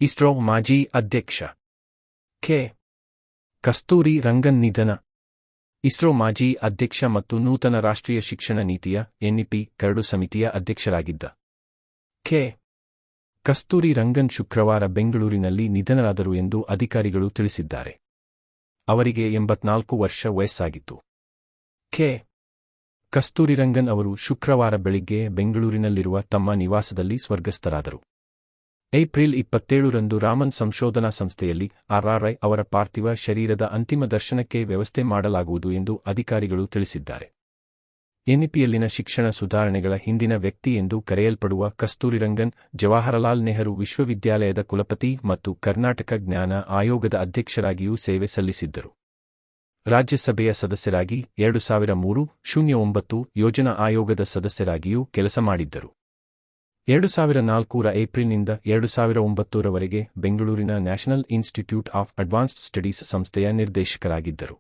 ಇಸ್ರೋ ಮಾಜಿ ಅಧ್ಯಕ್ಷ ಕೆ. ಕಸ್ತೂರಿ ರಂಗನ್ ನಿಧನ. ಇಸ್ರೋ ಮಾಜಿ ಅಧ್ಯಕ್ಷ ಮತ್ತು ನೂತನ ರಾಷ್ಟ್ರೀಯ ಶಿಕ್ಷಣ ನೀತಿಯ ಎನ್ಇಪಿ ಕರಡು ಸಮಿತಿಯ ಅಧ್ಯಕ್ಷರಾಗಿದ್ದ ಕೆ. ಕಸ್ತೂರಿ ರಂಗನ್ ಶುಕ್ರವಾರ ಬೆಂಗಳೂರಿನಲ್ಲಿ ನಿಧನರಾದರು ಎಂದು ಅಧಿಕಾರಿಗಳು ತಿಳಿಸಿದ್ದಾರೆ. ಅವರಿಗೆ 84 ವರ್ಷ ವಯಸ್ಸಾಗಿತ್ತು. ಕೆ. ಕಸ್ತೂರಿರಂಗನ್ ಅವರು ಶುಕ್ರವಾರ ಬೆಳಿಗ್ಗೆ ಬೆಂಗಳೂರಿನಲ್ಲಿರುವ ತಮ್ಮ ನಿವಾಸದಲ್ಲಿ ಸ್ವರ್ಗಸ್ಥರಾದರು. ಏಪ್ರಿಲ್ 27ರಂದು ರಾಮನ್ ಸಂಶೋಧನಾ ಸಂಸ್ಥೆಯಲ್ಲಿ ಆರ್ಆರ್ಐ ಅವರ ಪಾರ್ಥಿವ ಶರೀರದ ಅಂತಿಮ ದರ್ಶನಕ್ಕೆ ವ್ಯವಸ್ಥೆ ಮಾಡಲಾಗುವುದು ಎಂದು ಅಧಿಕಾರಿಗಳು ತಿಳಿಸಿದ್ದಾರೆ. ಎನ್ಇಪಿಯಲ್ಲಿನ ಶಿಕ್ಷಣ ಸುಧಾರಣೆಗಳ ಹಿಂದಿನ ವ್ಯಕ್ತಿ ಎಂದು ಕರೆಯಲ್ಪಡುವ ಕಸ್ತೂರಿರಂಗನ್ ಜವಾಹರಲಾಲ್ ನೆಹರು ವಿಶ್ವವಿದ್ಯಾಲಯದ ಕುಲಪತಿ ಮತ್ತು ಕರ್ನಾಟಕ ಜ್ಞಾನ ಆಯೋಗದ ಅಧ್ಯಕ್ಷರಾಗಿಯೂ ಸೇವೆ ಸಲ್ಲಿಸಿದ್ದರು. ರಾಜ್ಯಸಭೆಯ ಸದಸ್ಯರಾಗಿ 2003-09 ಯೋಜನಾ ಆಯೋಗದ ಸದಸ್ಯರಾಗಿಯೂ ಕೆಲಸ ಮಾಡಿದ್ದರು. 2004ರ ಏಪ್ರಿಲ್ನಿಂದ 2009ರವರೆಗೆ ಬೆಂಗಳೂರಿನ national institute of advanced studies ಸಂಸ್ಥೆಯ ನಿರ್ದೇಶಕರಾಗಿದ್ದರು.